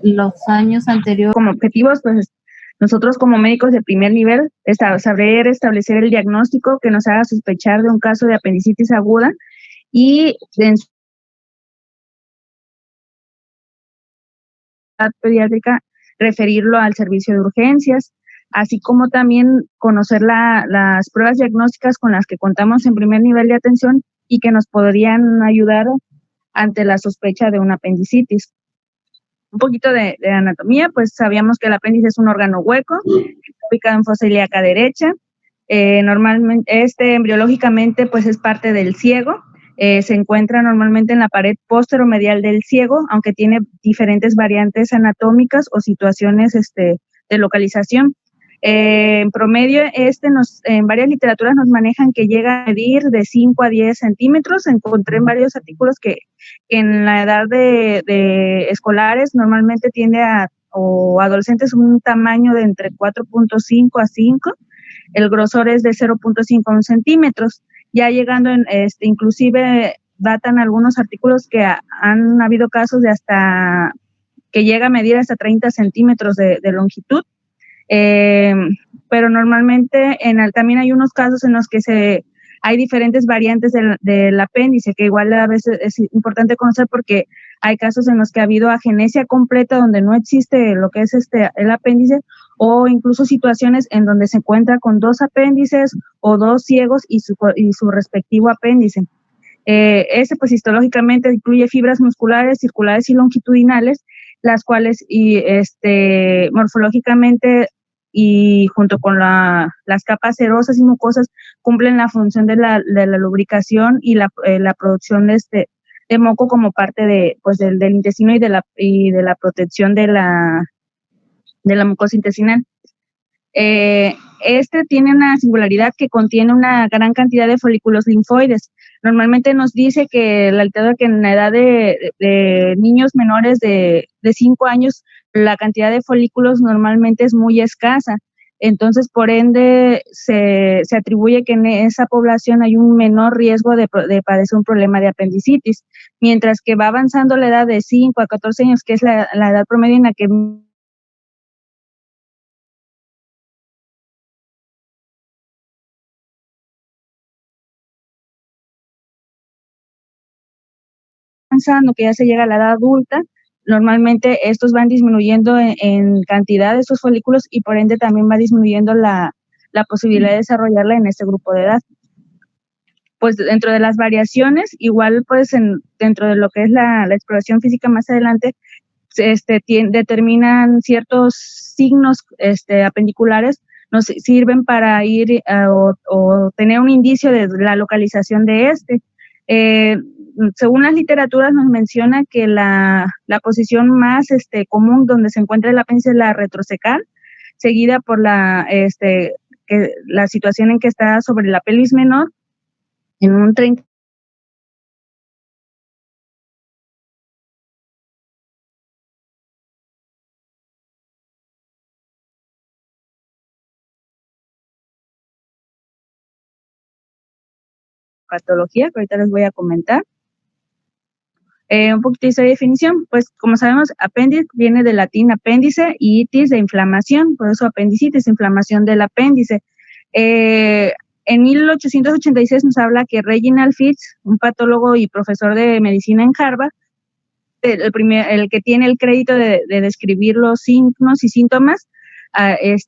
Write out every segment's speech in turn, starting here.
los años anteriores. Como objetivos, pues nosotros como médicos de primer nivel, saber establecer el diagnóstico que nos haga sospechar de un caso de apendicitis aguda y en su edad pediátrica referirlo al servicio de urgencias, así como también conocer las pruebas diagnósticas con las que contamos en primer nivel de atención y que nos podrían ayudar ante la sospecha de una apendicitis. Un poquito de anatomía, pues sabíamos que el apéndice es un órgano hueco, está ubicado en fosa ilíaca derecha. Normalmente, embriológicamente, pues es parte del ciego. Se encuentra normalmente en la pared posteromedial del ciego, aunque tiene diferentes variantes anatómicas o situaciones de localización. En promedio, en varias literaturas nos manejan que llega a medir de 5 a 10 centímetros. Encontré en varios artículos que en la edad de escolares normalmente o adolescentes, un tamaño de entre 4.5 a 5, el grosor es de 0.5 a 1 centímetros. Ya llegando inclusive datan algunos artículos que han habido casos de hasta que llega a medir hasta 30 centímetros de longitud. Pero normalmente también hay unos casos en los que hay diferentes variantes del apéndice, que igual a veces es importante conocer porque hay casos en los que ha habido agenesia completa donde no existe lo que es el apéndice, o incluso situaciones en donde se encuentra con 2 apéndices o 2 ciegos y su respectivo apéndice. Pues histológicamente incluye fibras musculares, circulares y longitudinales, las cuales morfológicamente y junto con las capas serosas y mucosas cumplen la función de la lubricación y la producción de moco como parte del intestino y de la protección de la mucosa intestinal. Tiene una singularidad que contiene una gran cantidad de folículos linfoides. Normalmente nos dice que que en la edad de niños menores de 5 años, la cantidad de folículos normalmente es muy escasa. Entonces, por ende, se atribuye que en esa población hay un menor riesgo de padecer un problema de apendicitis, mientras que va avanzando la edad de 5 a 14 años, que es la edad promedio en la que avanzando, que ya se llega a la edad adulta, normalmente estos van disminuyendo en cantidad de estos folículos y por ende también va disminuyendo la posibilidad de desarrollarla en este grupo de edad. Pues dentro de las variaciones, igual pues dentro de lo que es la exploración física más adelante, determinan ciertos signos apendiculares, nos sirven para ir o tener un indicio de la localización de según las literaturas nos menciona que la posición más común donde se encuentra el apéndice es la retrocecal, seguida por la situación en que está sobre la pelvis menor en un 30 patología que ahorita les voy a comentar. Un poquito de historia de definición, pues como sabemos, apéndice viene del latín apéndice y itis de inflamación, por eso apendicitis, inflamación del apéndice. En 1886 nos habla que Reginald Fitz, un patólogo y profesor de medicina en Harvard, el que tiene el crédito de describir los signos y síntomas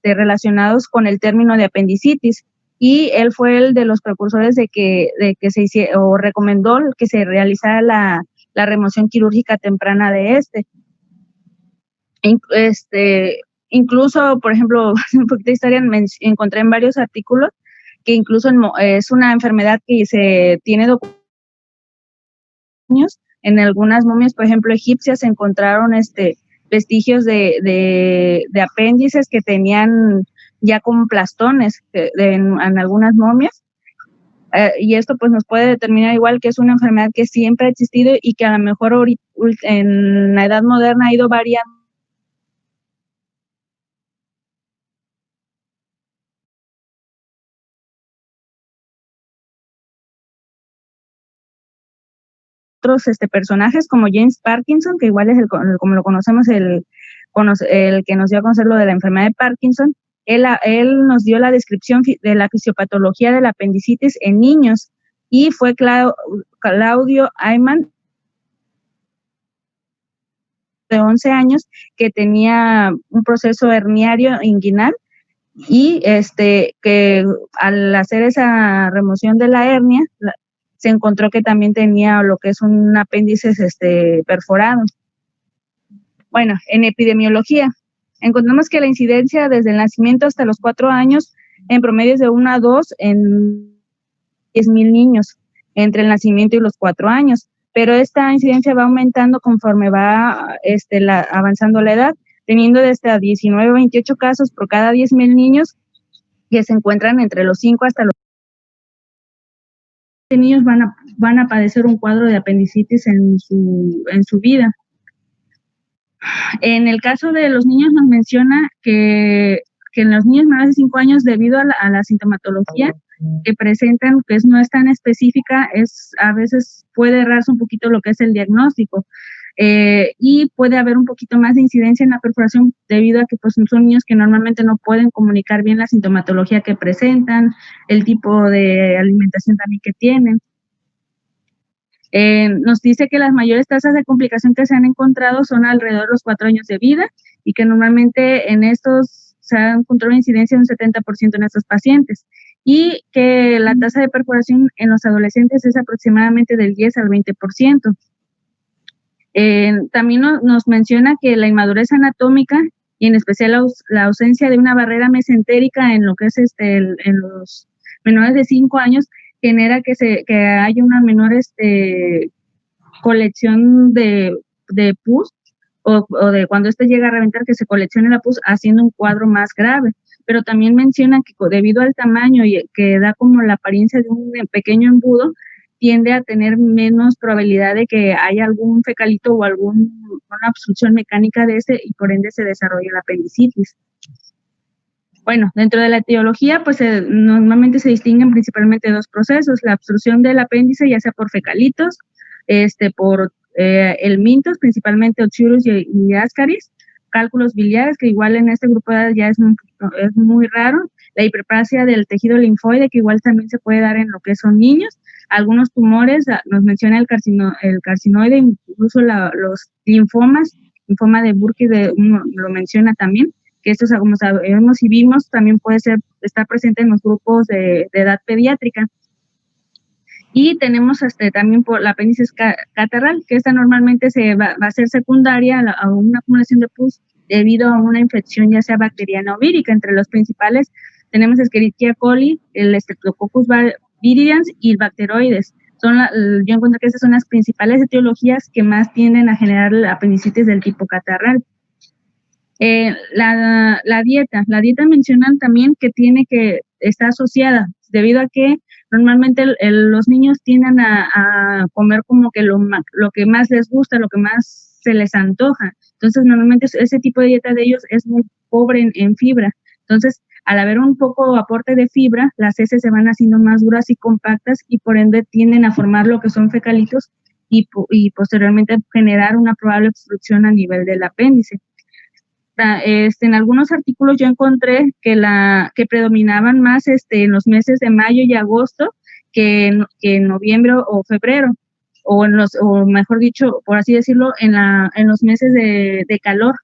relacionados con el término de apendicitis, y él fue el de los precursores de que se hiciera o recomendó que se realizara la remoción quirúrgica temprana de incluso, por ejemplo, un poquito de historia, encontré en varios artículos que incluso es una enfermedad que se tiene documentados. En algunas momias, por ejemplo, egipcias, se encontraron vestigios de apéndices que tenían ya como plastones en algunas momias. Y esto pues nos puede determinar igual que es una enfermedad que siempre ha existido y que a lo mejor en la edad moderna ha ido variando. Otros personajes como James Parkinson, que igual es como lo conocemos, el el que nos dio a conocer lo de la enfermedad de Parkinson, él nos dio la descripción de la fisiopatología de la apendicitis en niños, y fue Claudio Ayman, de 11 años, que tenía un proceso herniario inguinal, y que al hacer esa remoción de la hernia se encontró que también tenía lo que es un apéndice perforado. Bueno, en epidemiología encontramos que la incidencia desde el nacimiento hasta los 4 años en promedio es de 1 a 2 en 10,000 niños entre el nacimiento y los 4 años, pero esta incidencia va aumentando conforme va avanzando la edad, teniendo desde a 19 o 28 casos por cada 10,000 niños que se encuentran entre los 5 hasta los niños van a padecer un cuadro de apendicitis en su vida. En el caso de los niños nos menciona que en los niños menores de 5 años, debido a la sintomatología que presentan, que no es tan específica, a veces puede errarse un poquito lo que es el diagnóstico, y puede haber un poquito más de incidencia en la perforación debido a que pues son niños que normalmente no pueden comunicar bien la sintomatología que presentan, el tipo de alimentación también que tienen. Nos dice que las mayores tasas de complicación que se han encontrado son alrededor de los 4 años de vida, y que normalmente en estos se ha encontrado una incidencia de un 70% en estos pacientes, y que la tasa de perforación en los adolescentes es aproximadamente del 10 al 20%. También nos menciona que la inmadurez anatómica, y en especial la ausencia de una barrera mesentérica en lo que es en los menores de 5 años, genera que haya una menor colección de pus, o de cuando llega a reventar, que se coleccione la pus, haciendo un cuadro más grave. Pero también menciona que debido al tamaño y que da como la apariencia de un pequeño embudo, tiende a tener menos probabilidad de que haya algún fecalito o alguna obstrucción mecánica de y por ende se desarrolle la apendicitis. Bueno, dentro de la etiología, pues normalmente se distinguen principalmente 2 procesos: la obstrucción del apéndice, ya sea por fecalitos, por helmintos, principalmente Oxyurus y Ascaris, cálculos biliares, que igual en este grupo de edad ya es muy raro, la hiperplasia del tejido linfoide, que igual también se puede dar en lo que son niños, algunos tumores, nos menciona el carcinoide, incluso los linfomas, linfoma de Burkitt lo menciona también, que esto, como sabemos y vimos, también puede estar presente en los grupos de edad pediátrica. Y tenemos también por la apéndice catarral, que esta normalmente va a ser secundaria a una acumulación de pus debido a una infección, ya sea bacteriana o vírica. Entre los principales tenemos Escherichia coli, el Streptococcus viridans y el Bacteroides. Yo encuentro que esas son las principales etiologías que más tienden a generar la apendicitis del tipo catarral. La dieta mencionan también que está asociada, debido a que normalmente los niños tienden a comer como que lo que más les gusta, lo que más se les antoja. Entonces, normalmente ese tipo de dieta de ellos es muy pobre en fibra. Entonces, al haber un poco aporte de fibra, las heces se van haciendo más duras y compactas, y por ende tienden a formar lo que son fecalitos, y posteriormente generar una probable obstrucción a nivel del apéndice. En algunos artículos yo encontré que predominaban más en los meses de mayo y agosto que en noviembre o febrero, o mejor dicho, por así decirlo, en los meses de calor.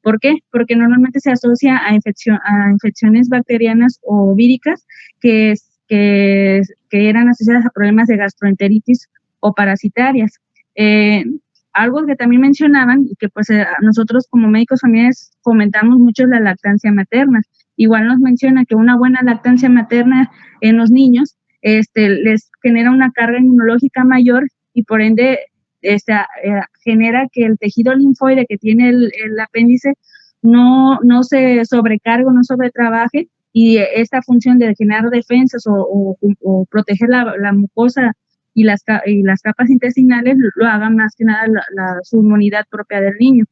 ¿Por qué? Porque normalmente se asocia a infecciones bacterianas o víricas que eran asociadas a problemas de gastroenteritis o parasitarias. Algo que también mencionaban, y que pues nosotros como médicos familiares fomentamos mucho, la lactancia materna. Igual nos menciona que una buena lactancia materna en los niños les genera una carga inmunológica mayor, y por ende genera que el tejido linfoide que tiene el apéndice no se sobrecargue, no sobretrabaje, y esta función de generar defensas o proteger la mucosa y las capas intestinales lo hagan más que nada su inmunidad propia del niño.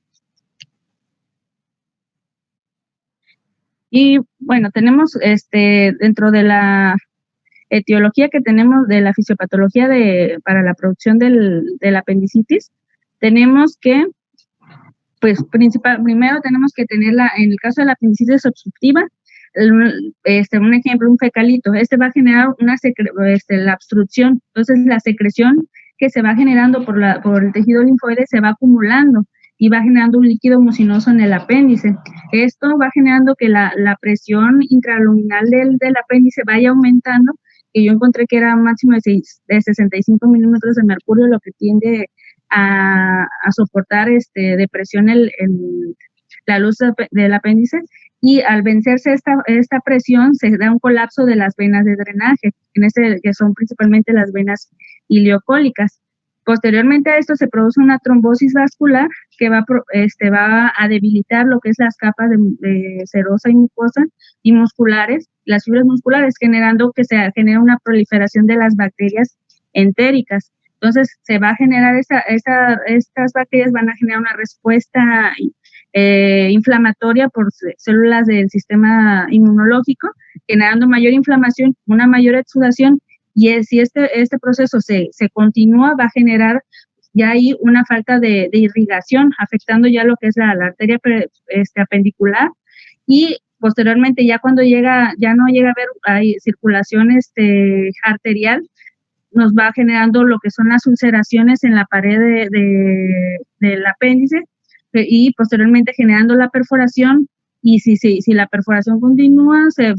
Y bueno, tenemos dentro de la etiología que tenemos de la fisiopatología para la producción del apendicitis, tenemos que pues primero tenemos que tener en el caso de la apendicitis obstructiva, un ejemplo, un fecalito, va a generar la obstrucción, entonces la secreción que se va generando por el tejido linfoide se va acumulando y va generando un líquido mucinoso en el apéndice. Esto va generando que la presión intraluminal del apéndice vaya aumentando, que yo encontré que era máximo de 65 milímetros de mercurio, lo que tiende a soportar depresión la luz del apéndice, y al vencerse esta presión se da un colapso de las venas de drenaje, que son principalmente las venas ileocólicas. Posteriormente a esto se produce una trombosis vascular que va a debilitar lo que es las capas de serosa y mucosa y musculares, las fibras musculares, generando que se genera una proliferación de las bacterias entéricas. Entonces se va a generar estas bacterias van a generar una respuesta inflamatoria por células del sistema inmunológico, generando mayor inflamación, una mayor exudación, y si este proceso se continúa, va a generar ya ahí una falta de irrigación, afectando ya lo que es la arteria apendicular, y posteriormente ya cuando ya no llega a haber circulación arterial, nos va generando lo que son las ulceraciones en la pared del apéndice, y posteriormente generando la perforación, y si la perforación continúa, se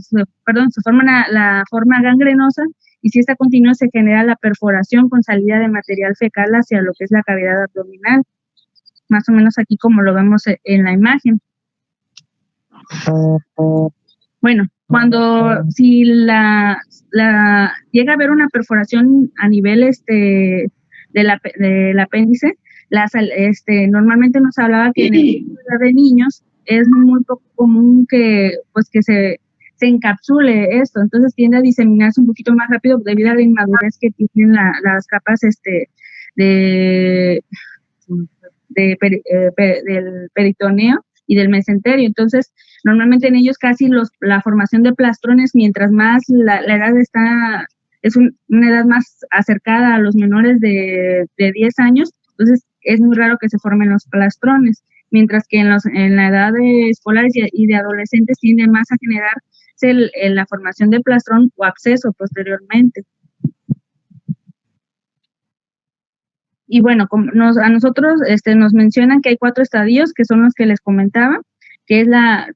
forma la forma gangrenosa, y si esta continúa, se genera la perforación con salida de material fecal hacia lo que es la cavidad abdominal, más o menos aquí como lo vemos en la imagen. Bueno, si llega a haber una perforación a nivel del apéndice, normalmente nos hablaba que en el caso de niños es muy poco común que se encapsule esto, entonces tiende a diseminarse un poquito más rápido debido a la inmadurez que tienen las capas del peritoneo y del mesenterio. Entonces, normalmente en ellos casi la formación de plastrones, mientras más la edad es una edad más acercada a los menores de 10 años, entonces es muy raro que se formen los plastrones, mientras que en la edad de escolares y de adolescentes tiende más a generar la formación de plastrón o absceso posteriormente. Y bueno, a nosotros nos mencionan que hay 4 estadios, que son los que les comentaba, que es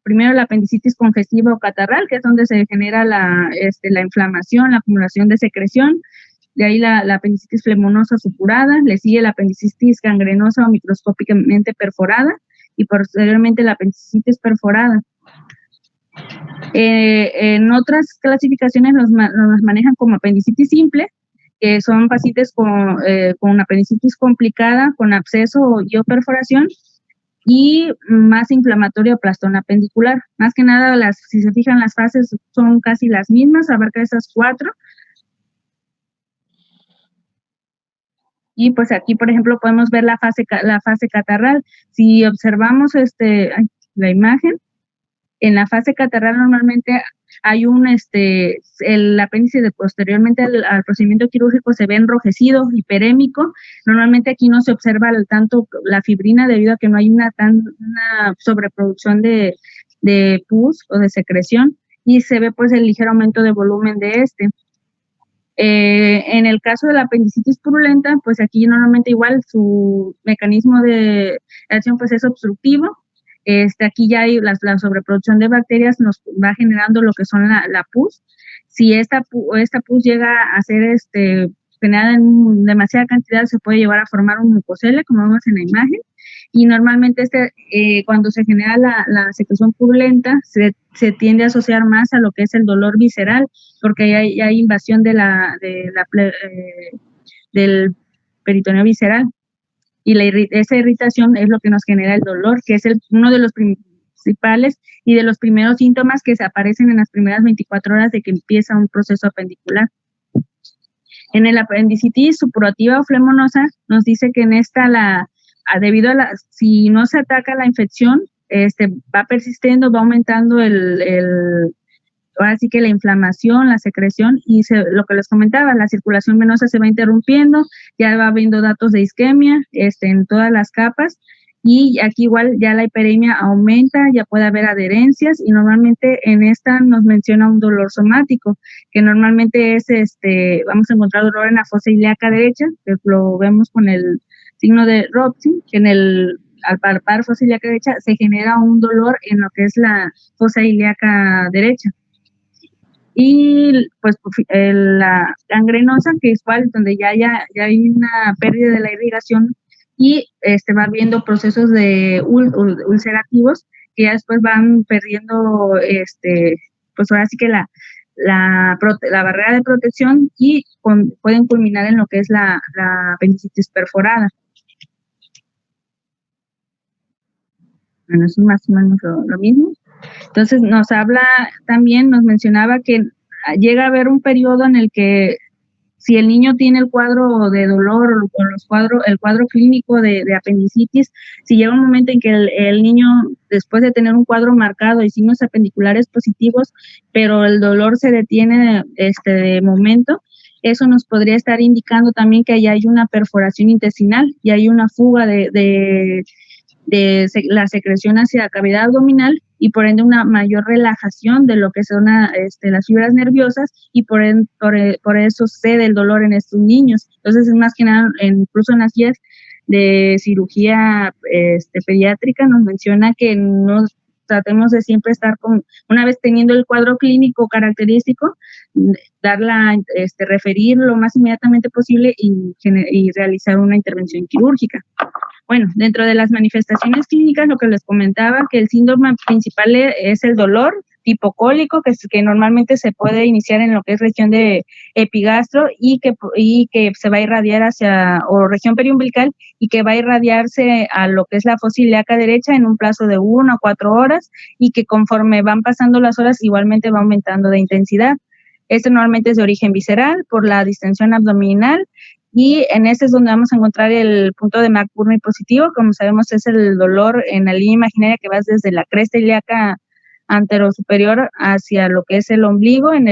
primero la apendicitis congestiva o catarral, que es donde se genera la inflamación, la acumulación de secreción. De ahí la apendicitis flemonosa supurada, le sigue la apendicitis gangrenosa o microscópicamente perforada, y posteriormente la apendicitis perforada. En otras clasificaciones nos manejan como apendicitis simple, que son pacientes con apendicitis complicada, con absceso o perforación, y más inflamatoria o plastón apendicular. Más que nada, si se fijan, las fases son casi las mismas, abarca esas 4. Y pues aquí, por ejemplo, podemos ver la fase catarral. Si observamos la imagen, en la fase catarral normalmente hay el apéndice posteriormente al procedimiento quirúrgico se ve enrojecido, hiperémico. Normalmente aquí no se observa tanto la fibrina debido a que no hay una sobreproducción de pus o de secreción, y se ve pues el ligero aumento de volumen de en el caso de la apendicitis purulenta, pues aquí normalmente igual su mecanismo de acción pues es obstructivo. Aquí ya hay la sobreproducción de bacterias, nos va generando lo que son la pus. Si esta pus llega a ser generada en demasiada cantidad, se puede llevar a formar un mucosele, como vemos en la imagen. Y normalmente cuando se genera la secreción purulenta, se tiende a asociar más a lo que es el dolor visceral, porque hay invasión del peritoneo visceral. Y esa irritación es lo que nos genera el dolor, que es uno de los principales y de los primeros síntomas que se aparecen en las primeras 24 horas de que empieza un proceso apendicular. En el apendicitis supurativa o flemonosa, nos dice que en esta, si no se ataca la infección, va persistiendo, va aumentando ahora sí que la inflamación, la secreción, y lo que les comentaba, la circulación venosa se va interrumpiendo, ya va habiendo datos de isquemia en todas las capas, y aquí igual ya la hiperemia aumenta, ya puede haber adherencias y normalmente en esta nos menciona un dolor somático, que normalmente es, vamos a encontrar dolor en la fosa ilíaca derecha, que lo vemos con el signo de Robson, que al palpar fosa ilíaca derecha se genera un dolor en lo que es la fosa ilíaca derecha. Y pues la gangrenosa, que es igual, donde ya hay una pérdida de la irrigación y va viendo procesos de ulcerativos que ya después van perdiendo, pues ahora sí que la barrera de protección y pueden culminar en lo que es la apendicitis perforada. Bueno, eso es más o menos lo mismo. Entonces nos mencionaba que llega a haber un periodo en el que si el niño tiene el cuadro de dolor o el cuadro clínico de apendicitis, si llega un momento en que el niño, después de tener un cuadro marcado y signos apendiculares positivos, pero el dolor se detiene de momento, eso nos podría estar indicando también que ahí hay una perforación intestinal y hay una fuga de la secreción hacia la cavidad abdominal y por ende una mayor relajación de lo que son las fibras nerviosas y por eso cede el dolor en estos niños. Entonces es más que nada, incluso en las guías de cirugía pediátrica nos menciona que nos tratemos de siempre estar una vez teniendo el cuadro clínico característico, referir lo más inmediatamente posible y realizar una intervención quirúrgica. Bueno, dentro de las manifestaciones clínicas, lo que les comentaba, que el síntoma principal es el dolor tipo cólico, que normalmente se puede iniciar en lo que es región de epigastro y que se va a irradiar o región periumbilical, y que va a irradiarse a lo que es la fosa ilíaca derecha en un plazo de 1 a 4 horas y que conforme van pasando las horas igualmente va aumentando de intensidad. Este normalmente es de origen visceral por la distensión abdominal, y en este es donde vamos a encontrar el punto de McBurney positivo. Como sabemos, es el dolor en la línea imaginaria que va desde la cresta ilíaca anterosuperior hacia lo que es el ombligo, en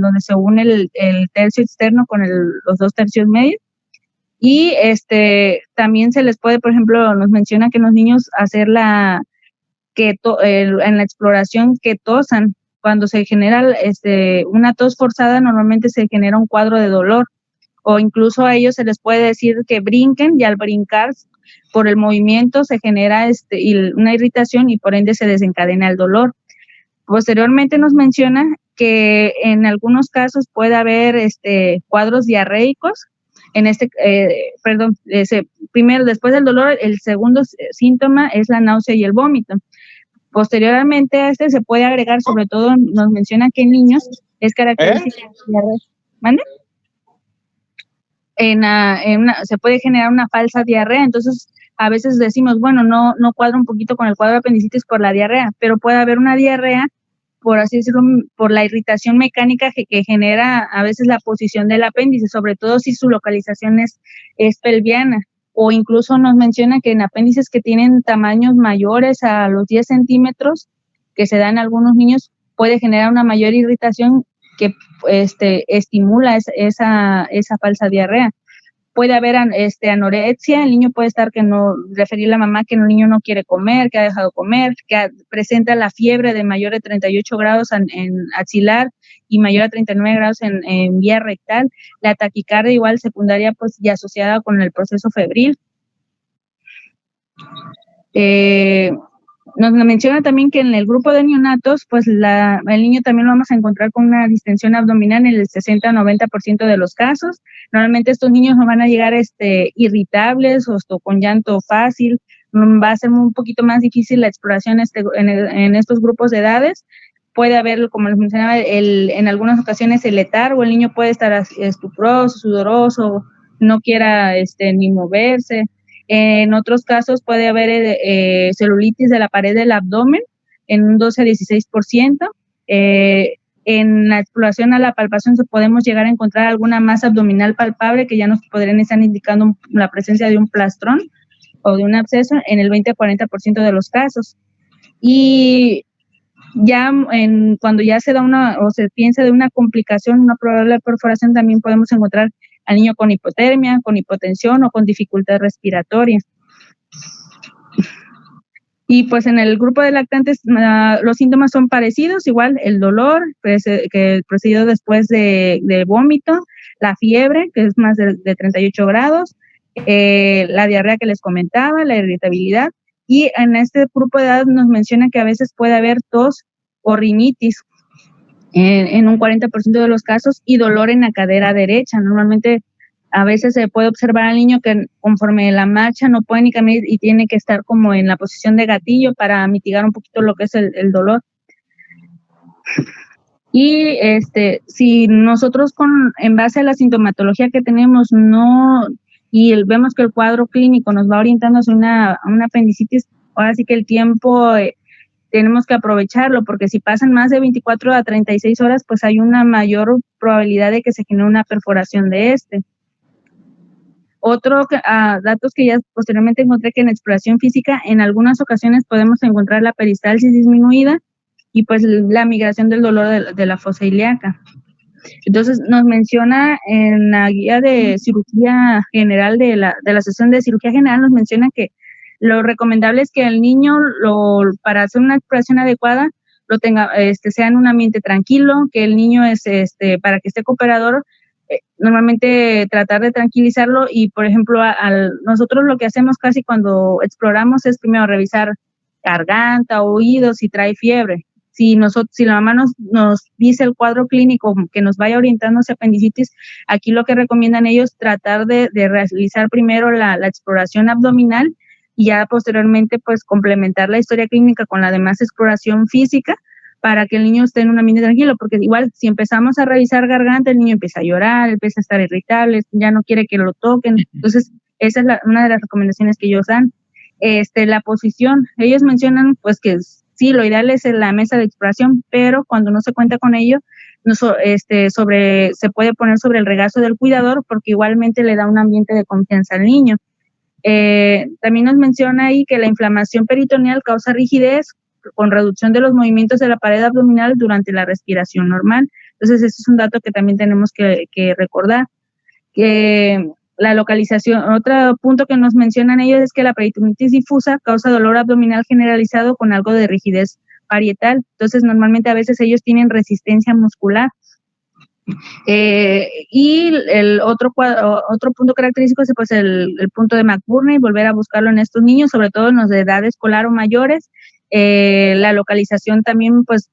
donde se une el tercio externo con los 2 tercios medios. Y también se les puede, por ejemplo, nos menciona que los niños hacer en la exploración que tosan. Cuando se genera una tos forzada, normalmente se genera un cuadro de dolor, o incluso a ellos se les puede decir que brinquen, y al brincar por el movimiento se genera una irritación y por ende se desencadena el dolor. Posteriormente nos menciona que en algunos casos puede haber cuadros diarreicos. Primero, después del dolor, el segundo síntoma es la náusea y el vómito. Posteriormente a se puede agregar, sobre todo nos menciona que en niños es característica de diarrea. ¿Mande? Se puede generar una falsa diarrea. Entonces a veces decimos, bueno, no cuadra un poquito con el cuadro de apendicitis por la diarrea, pero puede haber una diarrea, por así decirlo, por la irritación mecánica que genera a veces la posición del apéndice, sobre todo si su localización es pelviana, o incluso nos menciona que en apéndices que tienen tamaños mayores a los 10 centímetros, que se dan en algunos niños, puede generar una mayor irritación que estimula esa falsa diarrea. Puede haber anorexia, el niño puede estar referir a la mamá que el niño no quiere comer, que ha dejado comer, que presenta la fiebre de mayor de 38 grados en axilar y mayor a 39 grados en vía rectal, la taquicardia igual secundaria pues y asociada con el proceso febril. Nos menciona también que en el grupo de neonatos, pues el niño también lo vamos a encontrar con una distensión abdominal en el 60-90% de los casos. Normalmente estos niños no van a llegar irritables o con llanto fácil. Va a ser un poquito más difícil la exploración en estos grupos de edades. Puede haber, como les mencionaba, en algunas ocasiones el letargo, el niño puede estar estuproso, sudoroso, no quiera ni moverse. En otros casos puede haber celulitis de la pared del abdomen en un 12-16%. En la exploración a la palpación podemos llegar a encontrar alguna masa abdominal palpable que ya nos podrían estar indicando la presencia de un plastrón o de un absceso en el 20-40% de los casos. Y ya cuando ya se da o se piensa de una complicación, una probable perforación, también podemos encontrar al niño con hipotermia, con hipotensión o con dificultad respiratoria. Y pues en el grupo de lactantes los síntomas son parecidos, igual el dolor que procedido después de vómito, la fiebre, que es más de 38 grados, la diarrea que les comentaba, la irritabilidad, y en este grupo de edad nos menciona que a veces puede haber tos o rinitis en un 40% de los casos y dolor en la cadera derecha. Normalmente a veces se puede observar al niño que conforme la marcha no puede ni caminar y tiene que estar como en la posición de gatillo para mitigar un poquito lo que es el dolor. Y si nosotros en base a la sintomatología que tenemos vemos que el cuadro clínico nos va orientando hacia una apendicitis, ahora sí que el tiempo tenemos que aprovecharlo, porque si pasan más de 24 a 36 horas, pues hay una mayor probabilidad de que se genere una perforación de este. Otro datos que ya posteriormente encontré que en exploración física en algunas ocasiones podemos encontrar la peristalsis disminuida y pues la migración del dolor de la fosa ilíaca. Entonces nos menciona en la guía de cirugía general de la sesión de cirugía general, nos menciona que lo recomendable es que el niño para hacer una exploración adecuada lo tenga, sea en un ambiente tranquilo, que el niño para que esté cooperador, normalmente tratar de tranquilizarlo y, por ejemplo, nosotros lo que hacemos casi cuando exploramos es primero revisar garganta, oídos, si trae fiebre. Si la mamá nos dice el cuadro clínico que nos vaya orientando hacia apendicitis, aquí lo que recomiendan ellos tratar de realizar primero la exploración abdominal y ya posteriormente pues complementar la historia clínica con la demás exploración física para que el niño esté en un ambiente tranquilo, porque igual si empezamos a revisar garganta, el niño empieza a llorar, empieza a estar irritable, ya no quiere que lo toquen. Entonces, esa es una de las recomendaciones que ellos dan. La posición, ellos mencionan pues que sí, lo ideal es en la mesa de exploración, pero cuando no se cuenta con ello, se puede poner sobre el regazo del cuidador porque igualmente le da un ambiente de confianza al niño. También nos menciona ahí que la inflamación peritoneal causa rigidez con reducción de los movimientos de la pared abdominal durante la respiración normal. Entonces, ese es un dato que también tenemos que recordar. Que la localización, otro punto que nos mencionan ellos es que la peritonitis difusa causa dolor abdominal generalizado con algo de rigidez parietal. Entonces, normalmente a veces ellos tienen resistencia muscular. Y el otro punto característico es pues el punto de McBurney, volver a buscarlo en estos niños, sobre todo en los de edad escolar o mayores. La localización también, pues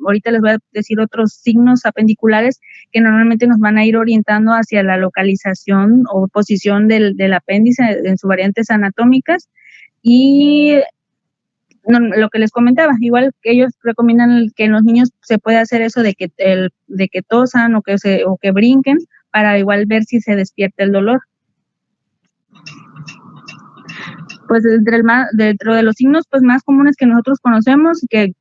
ahorita les voy a decir otros signos apendiculares que normalmente nos van a ir orientando hacia la localización o posición del apéndice en sus variantes anatómicas. Y lo que les comentaba, igual que ellos recomiendan que en los niños se puede hacer eso de que tosan o que brinquen para igual ver si se despierta el dolor. Pues dentro de los signos pues más comunes que nosotros conocemos, que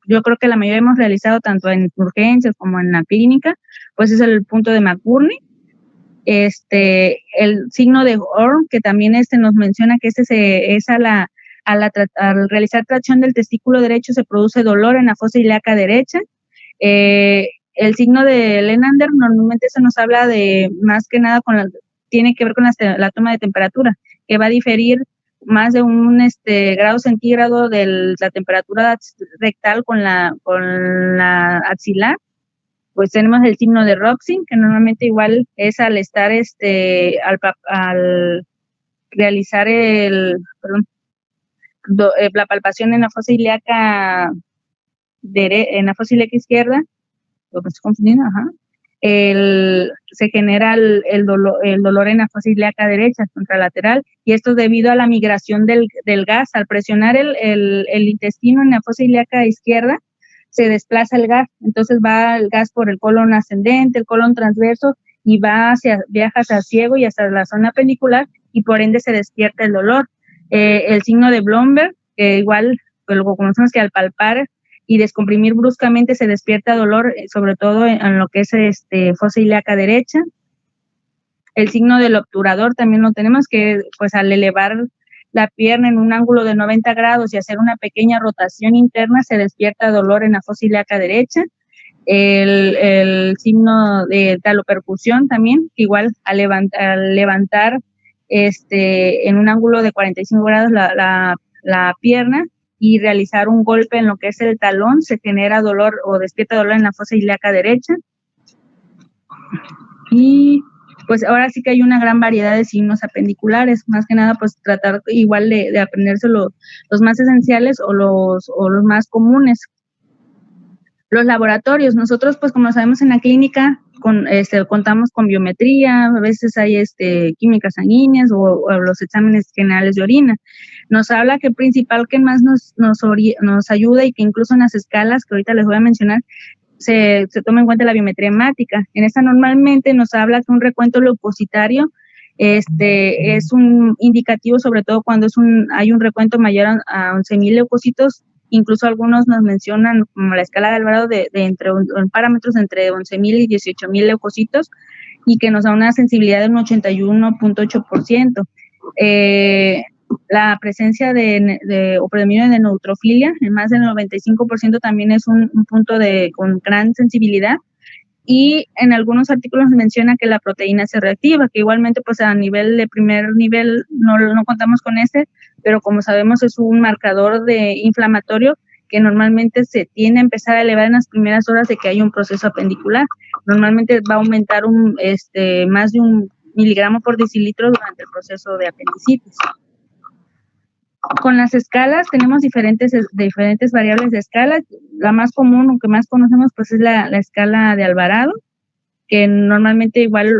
yo creo que la mayoría hemos realizado tanto en urgencias como en la clínica, pues es el punto de McBurney. El signo de Orm, que también nos menciona que al realizar tracción del testículo derecho se produce dolor en la fosa ilíaca derecha. El signo de Lenander normalmente se nos habla de más que nada tiene que ver con la toma de temperatura, que va a diferir más de un grado centígrado de la temperatura rectal con la axilar. Pues tenemos el signo de Roxing, que normalmente igual es al estar al realizar la palpación en la fosa ilíaca izquierda, lo que estoy confundiendo, se genera el dolor en la fosa ilíaca derecha, contralateral, y esto es debido a la migración del gas. Al presionar el intestino en la fosa ilíaca izquierda, se desplaza el gas, entonces va el gas por el colon ascendente, el colon transverso, y viaja hacia el ciego y hasta la zona pendicular, y por ende se despierta el dolor. El signo de Blomberg, que igual pues, lo conocemos que al palpar y descomprimir bruscamente se despierta dolor, sobre todo en lo que es fosa ilíaca derecha. El signo del obturador también lo tenemos, que pues al elevar la pierna en un ángulo de 90 grados y hacer una pequeña rotación interna se despierta dolor en la fosa ilíaca derecha. El signo de talopercusión también, que igual al levantar en un ángulo de 45 grados la la pierna y realizar un golpe en lo que es el talón, se genera dolor o despierta dolor en la fosa ilíaca derecha. Y pues ahora sí que hay una gran variedad de signos apendiculares, más que nada pues tratar igual de aprenderse los más esenciales o los más comunes. Los laboratorios, nosotros pues como sabemos en la clínica contamos con biometría, a veces hay químicas sanguíneas o los exámenes generales de orina. Nos habla que principal que más nos ayuda y que incluso en las escalas que ahorita les voy a mencionar, se toma en cuenta la biometría hemática. En esta normalmente nos habla que un recuento leucocitario es un indicativo, sobre todo cuando hay un recuento mayor a 11,000 leucocitos. Incluso algunos nos mencionan como la escala de Alvarado de entre parámetros entre 11,000 y 18,000 leucocitos y que nos da una sensibilidad de un 81.8%. La presencia o predominio de neutrofilia en más del 95% también es un punto con gran sensibilidad. Y en algunos artículos menciona que la proteína C reactiva, que igualmente pues a nivel de primer nivel no contamos con pero como sabemos es un marcador inflamatorio que normalmente se tiende a empezar a elevar en las primeras horas de que hay un proceso apendicular. Normalmente va a aumentar más de 1 miligramo por decilitro durante el proceso de apendicitis. Con las escalas tenemos diferentes variables de escala. La más común o que más conocemos pues es la escala de Alvarado, que normalmente igual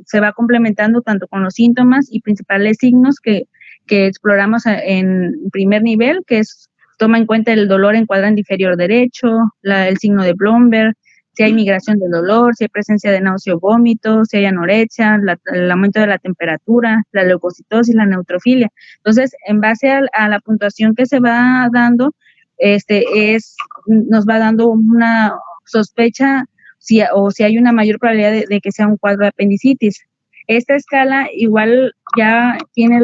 se va complementando tanto con los síntomas y principales signos que exploramos en primer nivel, que toma en cuenta el dolor en cuadrante inferior derecho, el signo de Blomberg, si hay migración del dolor, si hay presencia de náusea o vómito, si hay anorexia, el aumento de la temperatura, la leucocitosis, la neutrofilia. Entonces, en base a la puntuación que se va dando, nos va dando una sospecha si hay una mayor probabilidad de que sea un cuadro de apendicitis. Esta escala igual ya tiene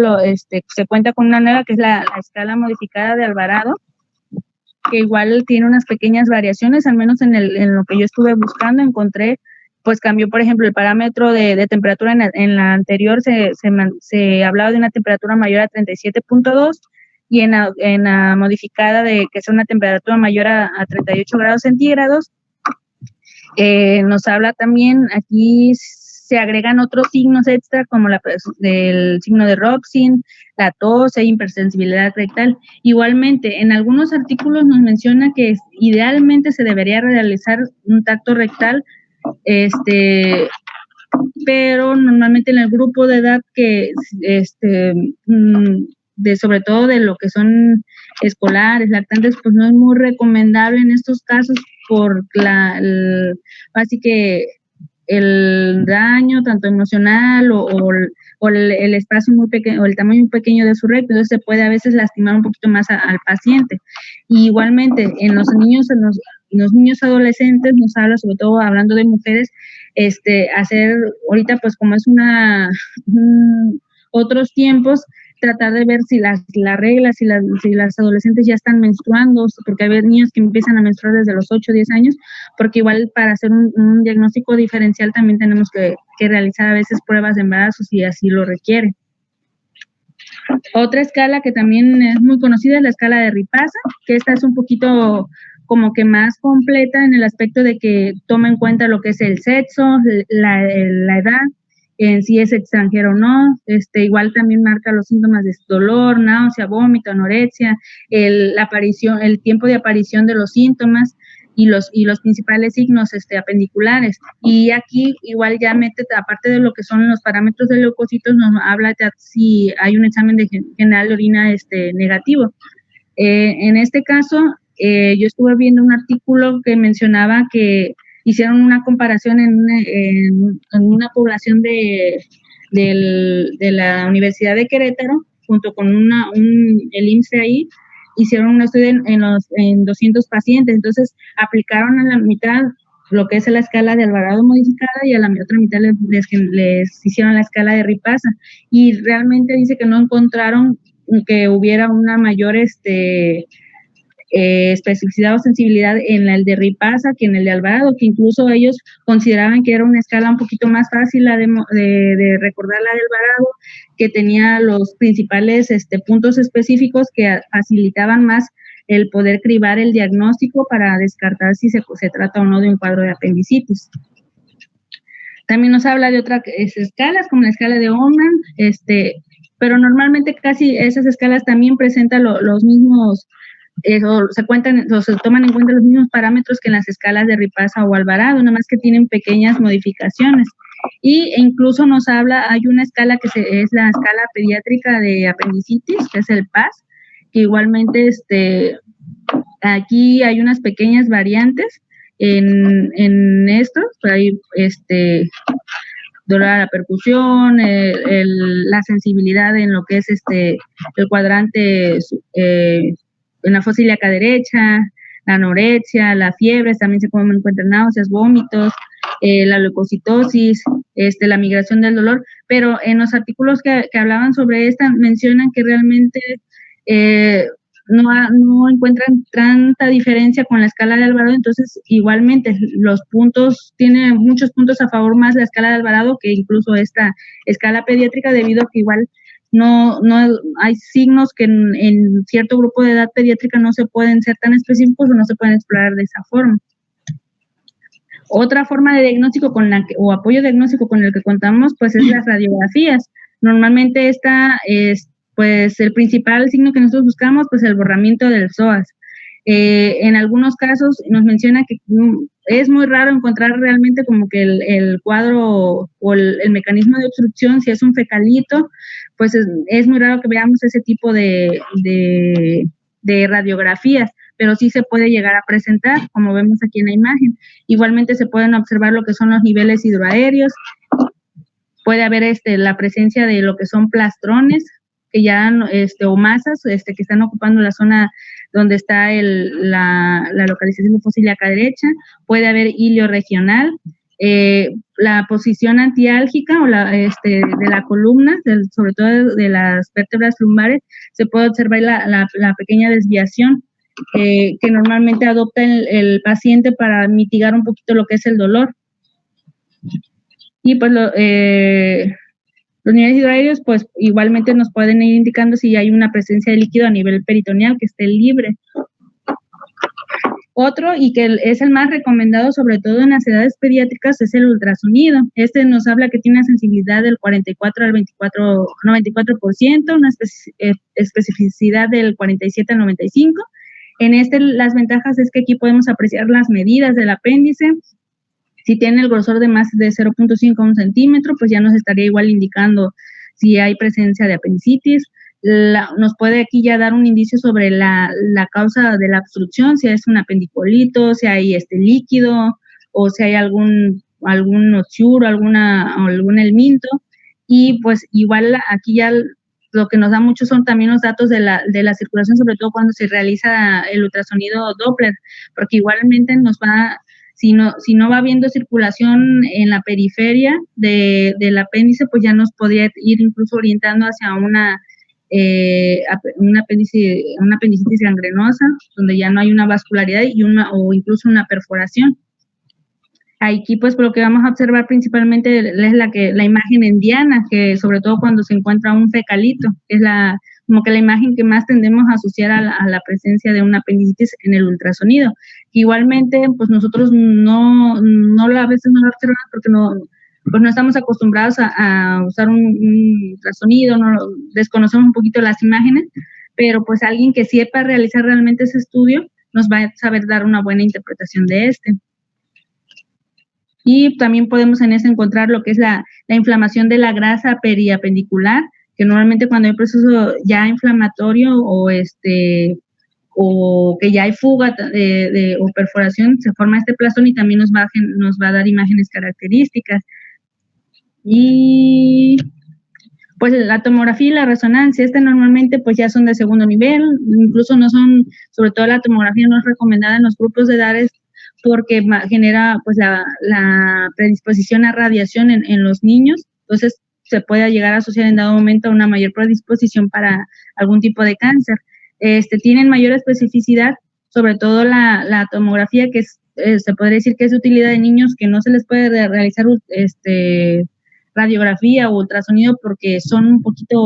se cuenta con una nueva que es la escala modificada de Alvarado, que igual tiene unas pequeñas variaciones, al menos en lo que yo estuve buscando, encontré, pues cambió, por ejemplo, el parámetro de temperatura en la anterior se hablaba de una temperatura mayor a 37.2 y en la modificada de que sea una temperatura mayor a 38 grados centígrados. Nos habla también, aquí se agregan otros signos extra como el signo de Roxin, la tos e hipersensibilidad rectal. Igualmente, en algunos artículos nos menciona que idealmente se debería realizar un tacto rectal, pero normalmente en el grupo de edad que sobre todo de lo que son escolares, lactantes, pues no es muy recomendable en estos casos por así que el daño tanto emocional o el espacio muy pequeño o el tamaño muy pequeño de su recto, entonces se puede a veces lastimar un poquito más al paciente. Y igualmente en los niños adolescentes nos habla, sobre todo hablando de mujeres, hacer ahorita pues como es otros tiempos, tratar de ver si las reglas, si las adolescentes ya están menstruando, porque hay niños que empiezan a menstruar desde los 8 o 10 años, porque igual para hacer un diagnóstico diferencial también tenemos que realizar a veces pruebas de embarazo si así lo requiere. Otra escala que también es muy conocida es la escala de Ripasa, que esta es un poquito como que más completa en el aspecto de que toma en cuenta lo que es el sexo, la edad, en si es extranjero o no, igual también marca los síntomas de dolor, náusea, vómito, anorexia, el tiempo de aparición de los síntomas y los principales signos apendiculares. Y aquí igual ya mete, aparte de lo que son los parámetros de leucocitos, nos habla de si hay un examen general de orina negativo. En este caso, yo estuve viendo un artículo que mencionaba que hicieron una comparación en una población de la Universidad de Querétaro, junto con el IMSS ahí, hicieron un estudio en 200 pacientes, entonces aplicaron a la mitad lo que es la escala de Alvarado modificada y a la otra mitad les hicieron la escala de Ripasa, y realmente dice que no encontraron que hubiera una mayor especificidad o sensibilidad en el de Ripasa que en el de Alvarado, que incluso ellos consideraban que era una escala un poquito más fácil de recordar la de Alvarado, que tenía los principales puntos específicos que facilitaban más el poder cribar el diagnóstico para descartar si se trata o no de un cuadro de apendicitis. También nos habla de otras escalas, como la escala de Ullman, pero normalmente casi esas escalas también presentan los mismos, o se toman en cuenta los mismos parámetros que en las escalas de Ripasa o Alvarado, nada más que tienen pequeñas modificaciones. Y incluso nos habla, hay una escala que es la escala pediátrica de apendicitis, que es el PAS, que igualmente aquí hay unas pequeñas variantes en esto, hay dolor a la percusión, la sensibilidad en lo que es el cuadrante en la fosa ilíaca derecha, la anorexia, la fiebre, también se encuentran náuseas, vómitos, la leucocitosis, la migración del dolor, pero en los artículos que hablaban sobre esta mencionan que realmente no encuentran tanta diferencia con la escala de Alvarado, entonces igualmente tiene muchos puntos a favor más la escala de Alvarado que incluso esta escala pediátrica, debido a que igual no hay signos que en cierto grupo de edad pediátrica no se pueden ser tan específicos o no se pueden explorar de esa forma. Otra forma de diagnóstico o apoyo diagnóstico con el que contamos, pues es las radiografías. Normalmente esta es pues el principal signo que nosotros buscamos, pues el borramiento del psoas. En algunos casos nos menciona que es muy raro encontrar realmente como que el cuadro o el mecanismo de obstrucción, si es un fecalito, pues es muy raro que veamos ese tipo de radiografías, pero sí se puede llegar a presentar, como vemos aquí en la imagen. Igualmente se pueden observar lo que son los niveles hidroaéreos, puede haber la presencia de lo que son plastrones, que ya o masas que están ocupando la zona donde está la localización de fosa ilíaca derecha, puede haber hilio regional, la posición antiálgica o de la columna, sobre todo de las vértebras lumbares, se puede observar la pequeña desviación que normalmente adopta el paciente para mitigar un poquito lo que es el dolor. Y pues los niveles hidroaéreos, pues igualmente nos pueden ir indicando si hay una presencia de líquido a nivel peritoneal que esté libre. Otro, y que es el más recomendado, sobre todo en las edades pediátricas, es el ultrasonido. Nos habla que tiene una sensibilidad del 44 al 94%, una especificidad del 47 al 95%. En las ventajas es que aquí podemos apreciar las medidas del apéndice. Si tiene el grosor de más de 0.5 a 1 centímetro, pues ya nos estaría igual indicando si hay presencia de apendicitis. Nos puede aquí ya dar un indicio sobre la causa de la obstrucción, si es un apendicolito, si hay líquido, o si hay algún otiuro, algún helminto. Y pues igual aquí ya lo que nos da mucho son también los datos de la circulación, sobre todo cuando se realiza el ultrasonido Doppler, porque igualmente nos va... Si no va habiendo circulación en la periferia del apéndice, pues ya nos podría ir incluso orientando hacia una apendicitis gangrenosa, donde ya no hay una vascularidad o incluso una perforación. Aquí, pues, lo que vamos a observar principalmente es la imagen en diana, que sobre todo cuando se encuentra un fecalito, es como que la imagen que más tendemos a asociar a la presencia de una apendicitis en el ultrasonido. Igualmente, pues nosotros a veces no lo observamos porque no estamos acostumbrados a usar un ultrasonido, desconocemos un poquito las imágenes, pero pues alguien que sepa realizar realmente ese estudio nos va a saber dar una buena interpretación de este. Y también podemos en eso encontrar lo que es la inflamación de la grasa periapendicular, que normalmente cuando hay proceso ya inflamatorio o que ya hay fuga o perforación, se forma este plastón y también nos va a dar imágenes características. Y pues la tomografía y la resonancia, normalmente pues ya son de segundo nivel, incluso no son, sobre todo la tomografía no es recomendada en los grupos de edades porque genera pues la predisposición a radiación en los niños, entonces se puede llegar a asociar en dado momento a una mayor predisposición para algún tipo de cáncer. Tienen mayor especificidad sobre todo la tomografía, que es, se podría decir que es de utilidad de niños que no se les puede realizar radiografía o ultrasonido porque son un poquito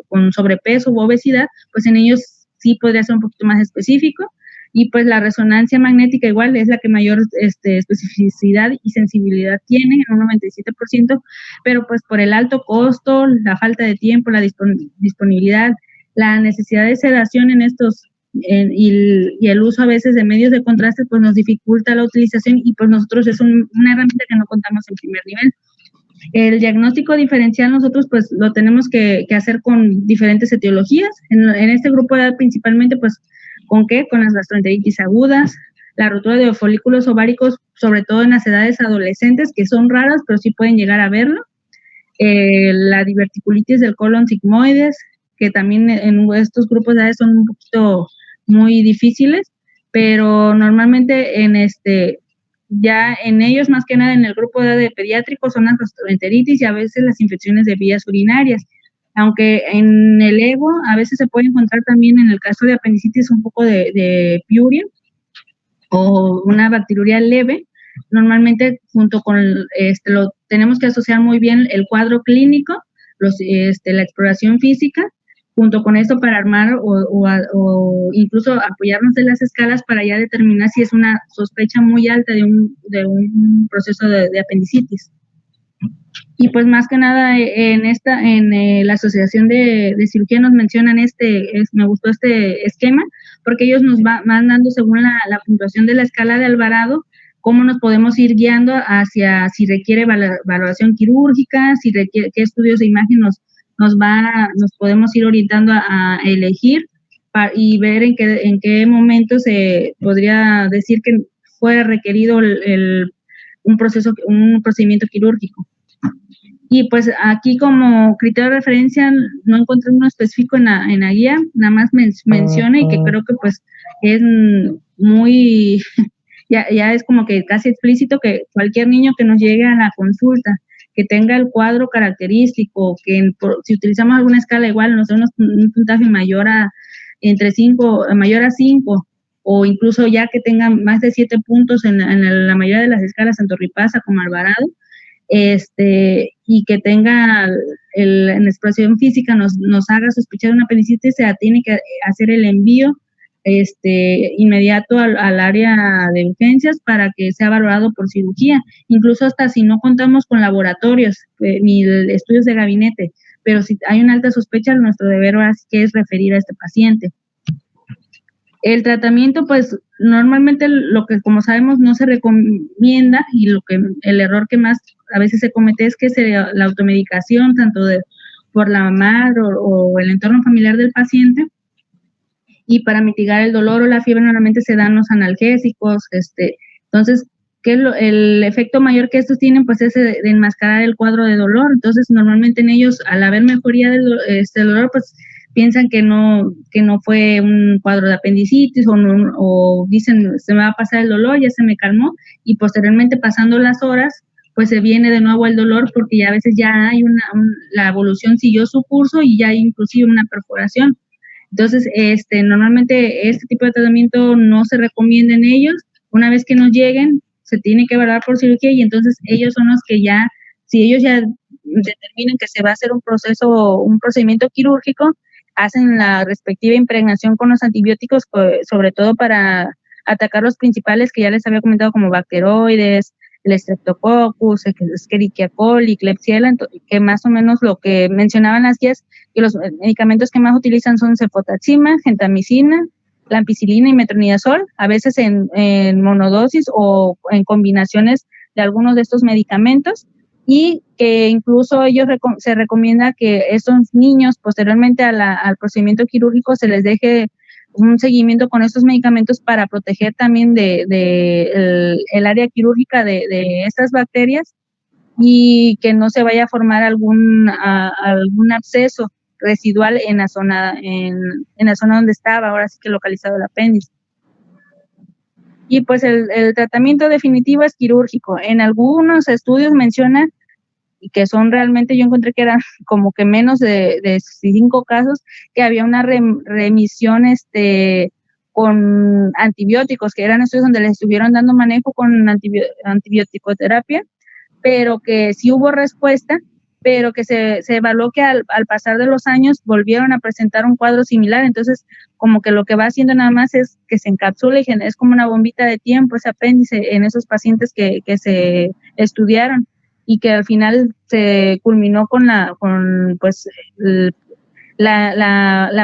con sobrepeso u obesidad, pues en ellos sí podría ser un poquito más específico. Y pues la resonancia magnética igual es la que mayor especificidad y sensibilidad tiene, en un 97%, pero pues por el alto costo, la falta de tiempo, la disponibilidad, la necesidad de sedación en estos y el uso a veces de medios de contraste, pues nos dificulta la utilización y pues nosotros es una herramienta que no contamos en primer nivel. El diagnóstico diferencial nosotros pues lo tenemos que hacer con diferentes etiologías. En este grupo de edad principalmente pues ¿con qué? Con las gastroenteritis agudas, la rotura de folículos ováricos, sobre todo en las edades adolescentes, que son raras, pero sí pueden llegar a verlo. La diverticulitis del colon sigmoides, que también en estos grupos de edad son un poquito muy difíciles, pero normalmente ya en ellos, más que nada en el grupo de pediátricos, son las gastroenteritis y a veces las infecciones de vías urinarias. Aunque en el ego a veces se puede encontrar también en el caso de apendicitis un poco de piuria o una bacteriuria leve. Normalmente junto con lo tenemos que asociar muy bien el cuadro clínico, la exploración física, junto con esto para armar o incluso apoyarnos de las escalas para ya determinar si es una sospecha muy alta de un proceso de apendicitis. Y pues más que nada la Asociación de Cirugía nos mencionan me gustó este esquema, porque ellos nos van dando según la puntuación de la escala de Alvarado, cómo nos podemos ir guiando hacia si requiere valoración quirúrgica, si requiere, qué estudios de imagen nos podemos ir orientando a elegir y ver en qué momento se podría decir que fue requerido un procedimiento quirúrgico. Y pues aquí como criterio de referencia no encontré uno específico en la guía, nada más menciona y que creo que pues es muy, ya es como que casi explícito que cualquier niño que nos llegue a la consulta, que tenga el cuadro característico, que si utilizamos alguna escala igual, no sé, un puntaje mayor a 5, o incluso ya que tenga más de 7 puntos en la mayoría de las escalas, tanto Ripasa como Alvarado, y que tenga en exploración física nos haga sospechar una apendicitis, se tiene que hacer el envío inmediato al área de urgencias para que sea valorado por cirugía, incluso hasta si no contamos con laboratorios ni estudios de gabinete, pero si hay una alta sospecha, nuestro deber ahora sí que es referir a este paciente. El tratamiento, pues, normalmente lo que, como sabemos, no se recomienda y el error que más a veces se comete es que la automedicación, tanto por la mamá o el entorno familiar del paciente, y para mitigar el dolor o la fiebre normalmente se dan los analgésicos, entonces, ¿qué es el efecto mayor que estos tienen? Pues es de enmascarar el cuadro de dolor. Entonces, normalmente en ellos, al haber mejoría del dolor, pues piensan que no fue un cuadro de apendicitis o dicen, se me va a pasar el dolor, ya se me calmó, y posteriormente pasando las horas, pues se viene de nuevo el dolor porque ya a veces ya hay la evolución siguió su curso y ya hay inclusive una perforación. Entonces, normalmente este tipo de tratamiento no se recomienda en ellos. Una vez que nos lleguen, se tiene que evaluar por cirugía y entonces ellos son los que ya, si ellos ya determinan que se va a hacer un procedimiento quirúrgico, hacen la respectiva impregnación con los antibióticos, sobre todo para atacar los principales que ya les había comentado, como bacteroides, el Streptococcus, Escherichia coli, Klebsiella, que más o menos lo que mencionaban las guías, que los medicamentos que más utilizan son cefotaxima, gentamicina, la ampicilina y metronidazol, a veces en monodosis o en combinaciones de algunos de estos medicamentos, y que incluso se recomienda que estos niños posteriormente al procedimiento quirúrgico se les deje un seguimiento con estos medicamentos para proteger también el área quirúrgica de estas bacterias y que no se vaya a formar algún absceso residual en la zona donde estaba ahora sí que localizado el apéndice. Y pues el tratamiento definitivo es quirúrgico. En algunos estudios mencionan y que son realmente, yo encontré que eran como que menos de 5 casos, que había una remisión con antibióticos, que eran estudios donde les estuvieron dando manejo con antibiótico-terapia, pero que sí hubo respuesta, pero que se evaluó que al pasar de los años volvieron a presentar un cuadro similar. Entonces, como que lo que va haciendo nada más es que se encapsula y es como una bombita de tiempo ese apéndice en esos pacientes que se estudiaron, y que al final se culminó con la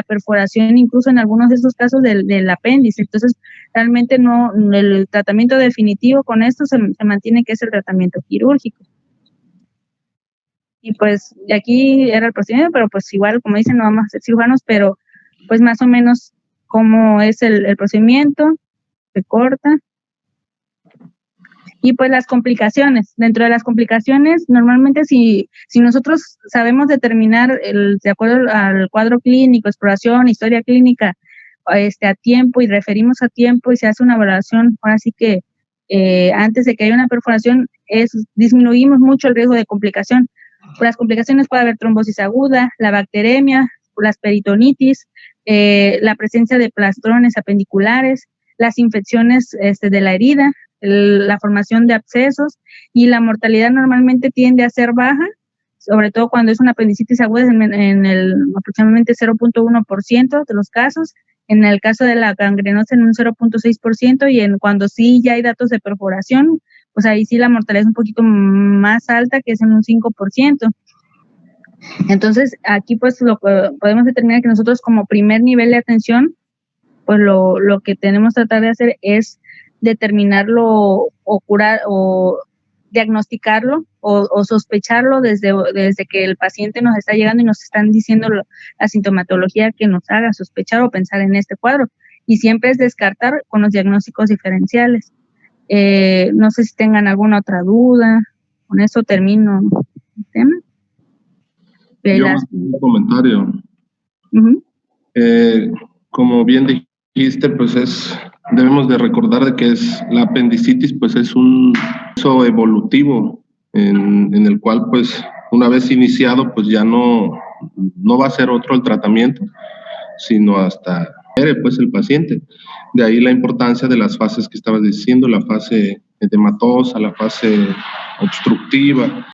perforación incluso en algunos de esos casos del apéndice. Entonces, realmente no, el tratamiento definitivo con esto se mantiene, que es el tratamiento quirúrgico. Y pues de aquí era el procedimiento, pero pues igual, como dicen, no vamos a ser cirujanos, pero pues más o menos cómo es el procedimiento, se corta. Y pues las complicaciones. Dentro de las complicaciones, normalmente si nosotros sabemos determinar de acuerdo al cuadro clínico, exploración, historia clínica, a tiempo, y referimos a tiempo y se hace una evaluación, ahora sí que antes de que haya una perforación, disminuimos mucho el riesgo de complicación. Por las complicaciones puede haber trombosis aguda, la bacteremia, las peritonitis, la presencia de plastrones apendiculares, las infecciones de la herida, la formación de abscesos, y la mortalidad normalmente tiende a ser baja, sobre todo cuando es una apendicitis aguda en el aproximadamente 0.1% de los casos, en el caso de la gangrenosa en un 0.6%, y cuando sí ya hay datos de perforación, pues ahí sí la mortalidad es un poquito más alta, que es en un 5%. Entonces, aquí pues lo que podemos determinar que nosotros como primer nivel de atención, pues lo que tenemos que tratar de hacer es determinarlo o curar o diagnosticarlo o sospecharlo desde que el paciente nos está llegando y nos están diciendo la sintomatología que nos haga sospechar o pensar en este cuadro. Y siempre es descartar con los diagnósticos diferenciales. No sé si tengan alguna otra duda. Con eso termino el tema. Yo un comentario. Como bien dijiste, pues debemos de recordar de que la apendicitis, pues es un proceso evolutivo en el cual, pues una vez iniciado, pues ya no va a ser otro el tratamiento, sino hasta pues el paciente. De ahí la importancia de las fases que estabas diciendo, la fase edematosa, la fase obstructiva,